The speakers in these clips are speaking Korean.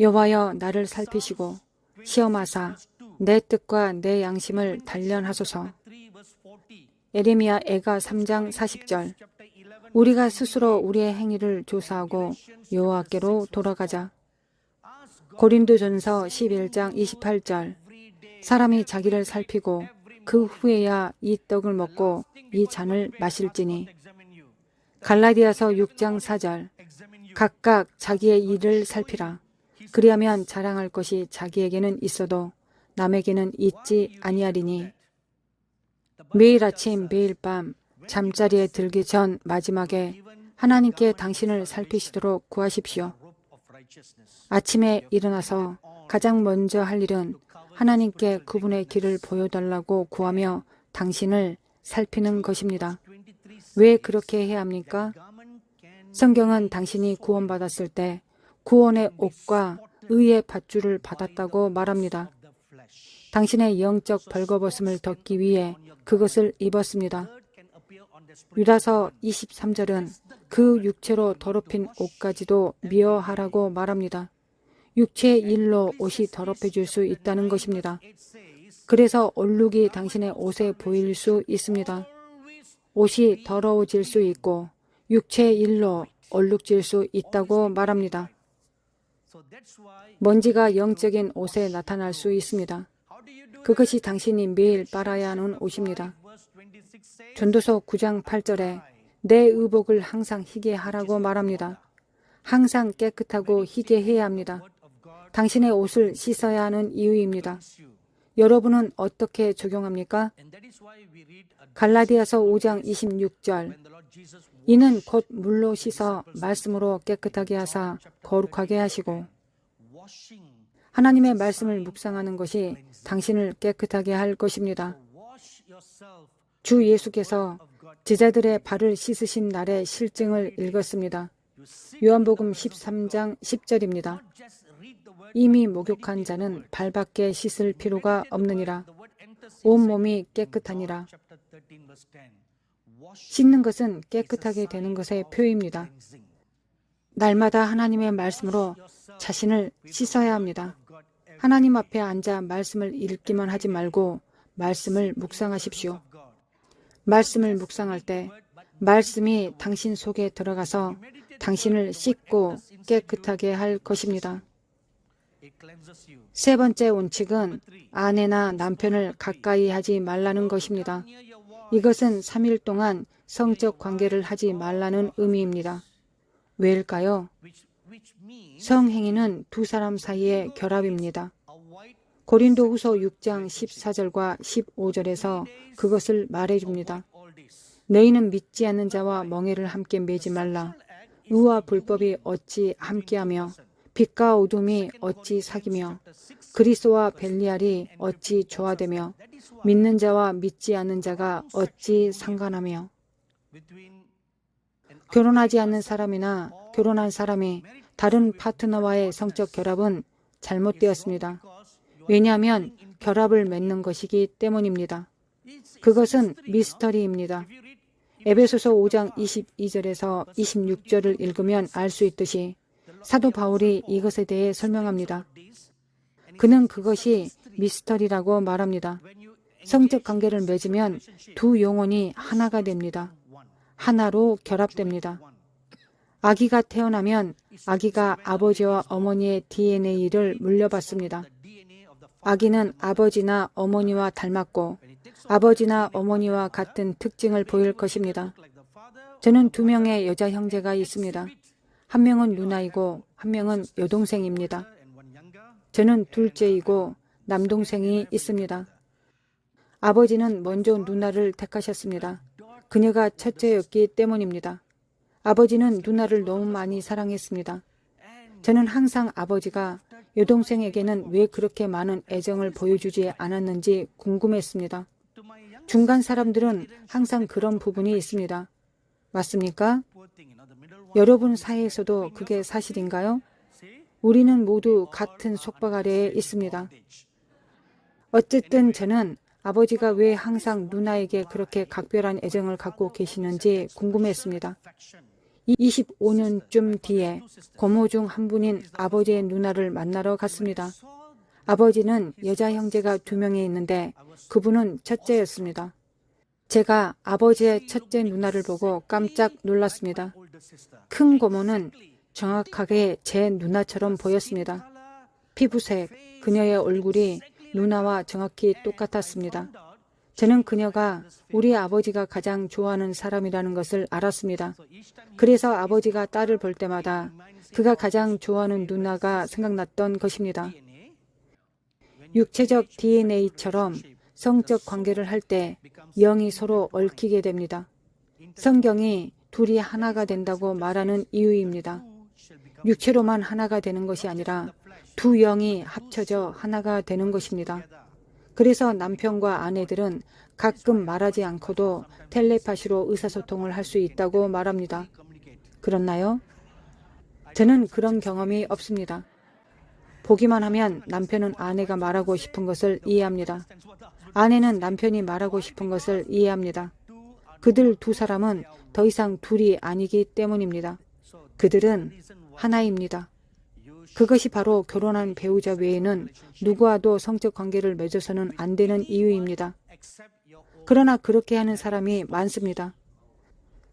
여호와여 나를 살피시고 시험하사 내 뜻과 내 양심을 단련하소서. 예레미야 애가 3장 40절. 우리가 스스로 우리의 행위를 조사하고 여호와께로 돌아가자. 고린도전서 11장 28절. 사람이 자기를 살피고 그 후에야 이 떡을 먹고 이 잔을 마실지니. 갈라디아서 6장 4절. 각각 자기의 일을 살피라. 그리하면 자랑할 것이 자기에게는 있어도 남에게는 있지 아니하리니. 매일 아침 매일 밤 잠자리에 들기 전 마지막에 하나님께 당신을 살피시도록 구하십시오. 아침에 일어나서 가장 먼저 할 일은 하나님께 그분의 길을 보여달라고 구하며 당신을 살피는 것입니다. 왜 그렇게 해야 합니까? 성경은 당신이 구원받았을 때 구원의 옷과 의의 밧줄을 받았다고 말합니다. 당신의 영적 벌거벗음을 덮기 위해 그것을 입었습니다. 유다서 23절은 그 육체로 더럽힌 옷까지도 미워하라고 말합니다. 육체의 일로 옷이 더럽혀질 수 있다는 것입니다. 그래서 얼룩이 당신의 옷에 보일 수 있습니다. 옷이 더러워질 수 있고 육체의 일로 얼룩질 수 있다고 말합니다. 먼지가 영적인 옷에 나타날 수 있습니다. 그것이 당신이 매일 빨아야 하는 옷입니다. 전도서 9장 8절에 내 의복을 항상 희게 하라고 말합니다. 항상 깨끗하고 희게 해야 합니다. 당신의 옷을 씻어야 하는 이유입니다. 여러분은 어떻게 적용합니까? 갈라디아서 5장 26절. 이는 곧 물로 씻어 말씀으로 깨끗하게 하사 거룩하게 하시고. 하나님의 말씀을 묵상하는 것이 당신을 깨끗하게 할 것입니다. 주 예수께서 제자들의 발을 씻으신 날의 실증을 읽었습니다. 요한복음 13장 10절입니다. 이미 목욕한 자는 발밖에 씻을 필요가 없느니라. 온몸이 깨끗하니라. 씻는 것은 깨끗하게 되는 것의 표입니다. 날마다 하나님의 말씀으로 자신을 씻어야 합니다. 하나님 앞에 앉아 말씀을 읽기만 하지 말고 말씀을 묵상하십시오. 말씀을 묵상할 때 말씀이 당신 속에 들어가서 당신을 씻고 깨끗하게 할 것입니다. 세 번째 원칙은 아내나 남편을 가까이 하지 말라는 것입니다. 이것은 3일 동안 성적 관계를 하지 말라는 의미입니다. 왜일까요? 성행위는 두 사람 사이의 결합입니다. 고린도후서 6장 14절과 15절에서 그것을 말해줍니다. 너희는 믿지 않는 자와 멍에를 함께 매지 말라. 의와 불법이 어찌 함께하며 빛과 어둠이 어찌 사귀며 그리스도와 벨리알이 어찌 조화되며 믿는 자와 믿지 않는 자가 어찌 상관하며. 결혼하지 않는 사람이나 결혼한 사람이 다른 파트너와의 성적 결합은 잘못되었습니다. 왜냐하면 결합을 맺는 것이기 때문입니다. 그것은 미스터리입니다. 에베소서 5장 22절에서 26절을 읽으면 알 수 있듯이 사도 바울이 이것에 대해 설명합니다. 그는 그것이 미스터리라고 말합니다. 성적 관계를 맺으면 두 영혼이 하나가 됩니다. 하나로 결합됩니다. 아기가 태어나면 아기가 아버지와 어머니의 DNA를 물려받습니다. 아기는 아버지나 어머니와 닮았고 아버지나 어머니와 같은 특징을 보일 것입니다. 저는 2명의 여자 형제가 있습니다. 한 명은 누나이고 한 명은 여동생입니다. 저는 둘째이고 남동생이 있습니다. 아버지는 먼저 누나를 택하셨습니다. 그녀가 첫째였기 때문입니다. 아버지는 누나를 너무 많이 사랑했습니다. 저는 항상 아버지가 여동생에게는 왜 그렇게 많은 애정을 보여주지 않았는지 궁금했습니다. 중간 사람들은 항상 그런 부분이 있습니다. 맞습니까? 여러분 사이에서도 그게 사실인가요? 우리는 모두 같은 속박 아래에 있습니다. 어쨌든 저는 아버지가 왜 항상 누나에게 그렇게 각별한 애정을 갖고 계시는지 궁금했습니다. 25년쯤 뒤에 고모 중 한 분인 아버지의 누나를 만나러 갔습니다. 아버지는 여자 형제가 2명이 있는데 그분은 첫째였습니다. 제가 아버지의 첫째 누나를 보고 깜짝 놀랐습니다. 큰 고모는 정확하게 제 누나처럼 보였습니다. 피부색, 그녀의 얼굴이 누나와 정확히 똑같았습니다. 저는 그녀가 우리 아버지가 가장 좋아하는 사람이라는 것을 알았습니다. 그래서 아버지가 딸을 볼 때마다 그가 가장 좋아하는 누나가 생각났던 것입니다. 육체적 DNA처럼 성적 관계를 할 때 영이 서로 얽히게 됩니다. 성경이 둘이 하나가 된다고 말하는 이유입니다. 육체로만 하나가 되는 것이 아니라 두 영이 합쳐져 하나가 되는 것입니다. 그래서 남편과 아내들은 가끔 말하지 않고도 텔레파시로 의사소통을 할 수 있다고 말합니다. 그렇나요? 저는 그런 경험이 없습니다. 보기만 하면 남편은 아내가 말하고 싶은 것을 이해합니다. 아내는 남편이 말하고 싶은 것을 이해합니다. 그들 두 사람은 더 이상 둘이 아니기 때문입니다. 그들은 하나입니다. 그것이 바로 결혼한 배우자 외에는 누구와도 성적 관계를 맺어서는 안 되는 이유입니다. 그러나 그렇게 하는 사람이 많습니다.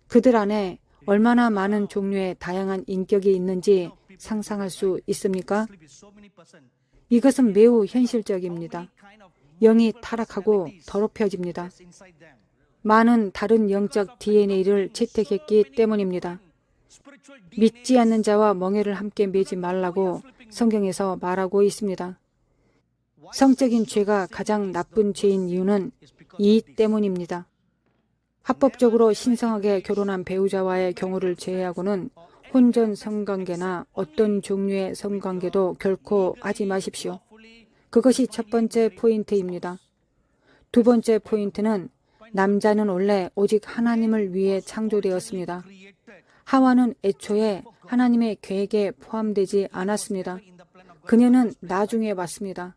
그들 안에 얼마나 많은 종류의 다양한 인격이 있는지 상상할 수 있습니까? 이것은 매우 현실적입니다. 영이 타락하고 더럽혀집니다. 많은 다른 영적 DNA를 채택했기 때문입니다. 믿지 않는 자와 멍에를 함께 매지 말라고 성경에서 말하고 있습니다. 성적인 죄가 가장 나쁜 죄인 이유는 이 때문입니다. 합법적으로 신성하게 결혼한 배우자와의 경우를 제외하고는 혼전 성관계나 어떤 종류의 성관계도 결코 하지 마십시오. 그것이 첫 번째 포인트입니다. 두 번째 포인트는 남자는 원래 오직 하나님을 위해 창조되었습니다. 하와는 애초에 하나님의 계획에 포함되지 않았습니다. 그녀는 나중에 왔습니다.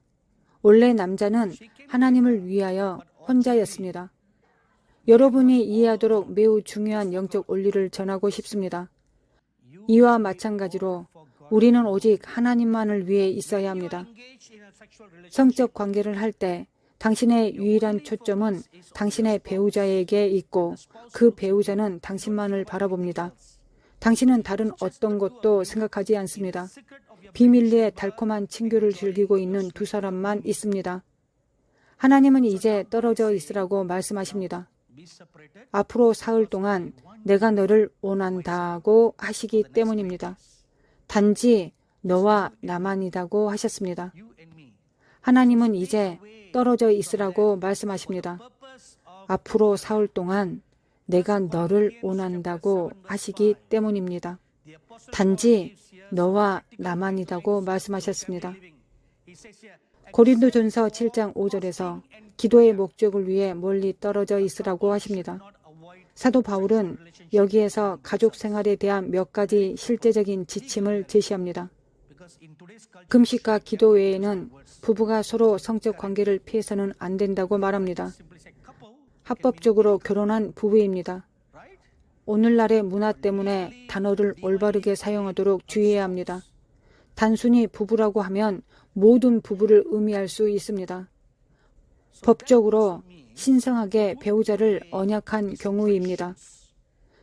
원래 남자는 하나님을 위하여 혼자였습니다. 여러분이 이해하도록 매우 중요한 영적 원리를 전하고 싶습니다. 이와 마찬가지로 우리는 오직 하나님만을 위해 있어야 합니다. 성적 관계를 할 때 당신의 유일한 초점은 당신의 배우자에게 있고 그 배우자는 당신만을 바라봅니다. 당신은 다른 어떤 것도 생각하지 않습니다. 비밀리에 달콤한 친교를 즐기고 있는 두 사람만 있습니다. 하나님은 이제 떨어져 있으라고 말씀하십니다. 앞으로 사흘 동안 내가 너를 원한다고 하시기 때문입니다. 단지 너와 나만이라고 하셨습니다. 하나님은 이제 떨어져 있으라고 말씀하십니다. 앞으로 사흘 동안 내가 너를 원한다고 하시기 때문입니다. 단지 너와 나만이라고 말씀하셨습니다. 고린도전서 7장 5절에서 기도의 목적을 위해 멀리 떨어져 있으라고 하십니다. 사도 바울은 여기에서 가족 생활에 대한 몇 가지 실제적인 지침을 제시합니다. 금식과 기도 외에는 부부가 서로 성적 관계를 피해서는 안 된다고 말합니다. 합법적으로 결혼한 부부입니다. 오늘날의 문화 때문에 단어를 올바르게 사용하도록 주의해야 합니다. 단순히 부부라고 하면 모든 부부를 의미할 수 있습니다. 법적으로 신성하게 배우자를 언약한 경우입니다.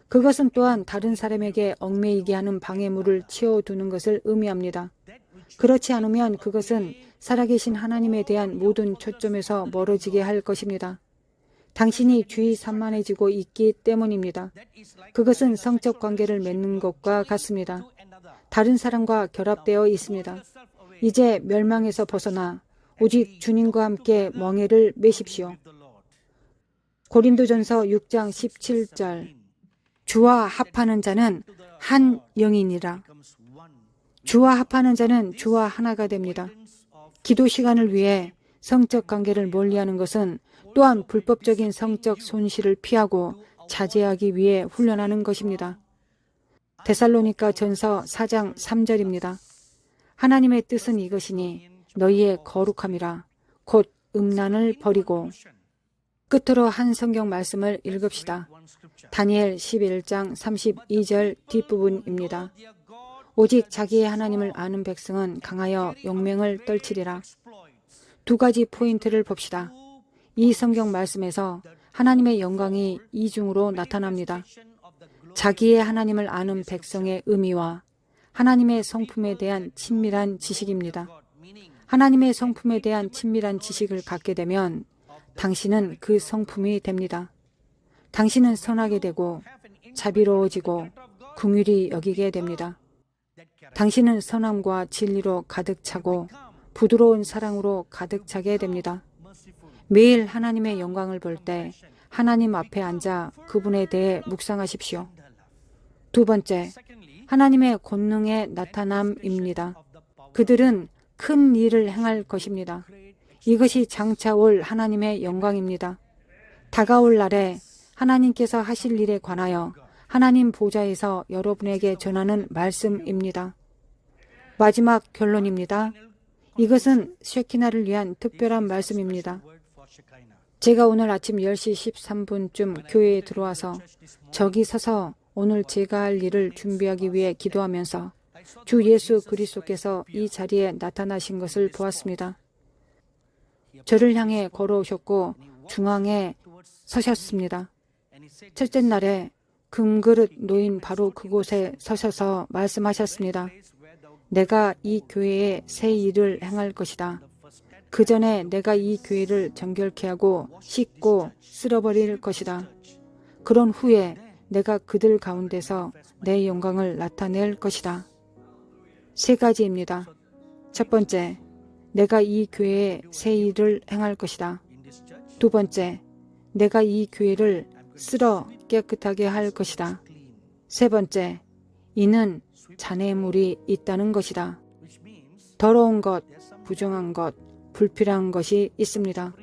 그것은 또한 다른 사람에게 얽매이게 하는 방해물을 치워두는 것을 의미합니다. 그렇지 않으면 그것은 살아계신 하나님에 대한 모든 초점에서 멀어지게 할 것입니다. 당신이 주의 산만해지고 있기 때문입니다. 그것은 성적 관계를 맺는 것과 같습니다. 다른 사람과 결합되어 있습니다. 이제 멸망에서 벗어나 오직 주님과 함께 멍에를 매십시오. 고린도전서 6장 17절 주와 합하는 자는 한 영이니라. 주와 합하는 자는 주와 하나가 됩니다. 기도 시간을 위해 성적 관계를 멀리하는 것은 또한 불법적인 성적 손실을 피하고 자제하기 위해 훈련하는 것입니다. 데살로니가 전서 4장 3절입니다. 하나님의 뜻은 이것이니 너희의 거룩함이라 곧 음란을 버리고 끝으로 한 성경 말씀을 읽읍시다. 다니엘 11장 32절 뒷부분입니다. 오직 자기의 하나님을 아는 백성은 강하여 용맹을 떨치리라. 두 가지 포인트를 봅시다. 이 성경 말씀에서 하나님의 영광이 이중으로 나타납니다. 자기의 하나님을 아는 백성의 의미와 하나님의 성품에 대한 친밀한 지식입니다. 하나님의 성품에 대한 친밀한 지식을 갖게 되면 당신은 그 성품이 됩니다. 당신은 선하게 되고 자비로워지고 긍휼히 여기게 됩니다. 당신은 선함과 진리로 가득 차고 부드러운 사랑으로 가득 차게 됩니다. 매일 하나님의 영광을 볼 때 하나님 앞에 앉아 그분에 대해 묵상하십시오. 두 번째, 하나님의 권능의 나타남입니다. 그들은 큰 일을 행할 것입니다. 이것이 장차 올 하나님의 영광입니다. 다가올 날에 하나님께서 하실 일에 관하여 하나님 보좌에서 여러분에게 전하는 말씀입니다. 마지막 결론입니다. 이것은 쉐키나를 위한 특별한 말씀입니다. 제가 오늘 아침 10시 13분쯤 교회에 들어와서 저기 서서 오늘 제가 할 일을 준비하기 위해 기도하면서 주 예수 그리스도께서 이 자리에 나타나신 것을 보았습니다. 저를 향해 걸어오셨고 중앙에 서셨습니다. 첫째 날에 금그릇 놓인 바로 그곳에 서셔서 말씀하셨습니다. 내가 이 교회에 새 일을 행할 것이다. 그 전에 내가 이 교회를 정결케 하고 씻고 쓸어버릴 것이다. 그런 후에 내가 그들 가운데서 내 영광을 나타낼 것이다. 세 가지입니다. 첫 번째, 내가 이 교회에 새 일을 행할 것이다. 두 번째, 내가 이 교회를 쓸어 깨끗하게 할 것이다. 세 번째, 이는 잔해물이 있다는 것이다. 더러운 것, 부정한 것, 불필요한 것이 있습니다.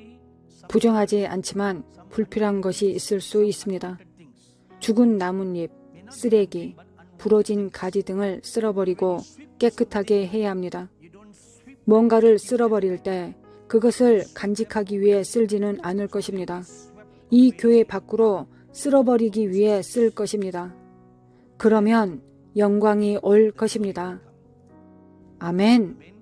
부정하지 않지만 불필요한 것이 있을 수 있습니다. 죽은 나뭇잎, 쓰레기, 부러진 가지 등을 쓸어버리고 깨끗하게 해야 합니다. 뭔가를 쓸어버릴 때 그것을 간직하기 위해 쓸지는 않을 것입니다. 이 교회 밖으로 쓸어버리기 위해 쓸 것입니다. 그러면 영광이 올 것입니다. 아멘.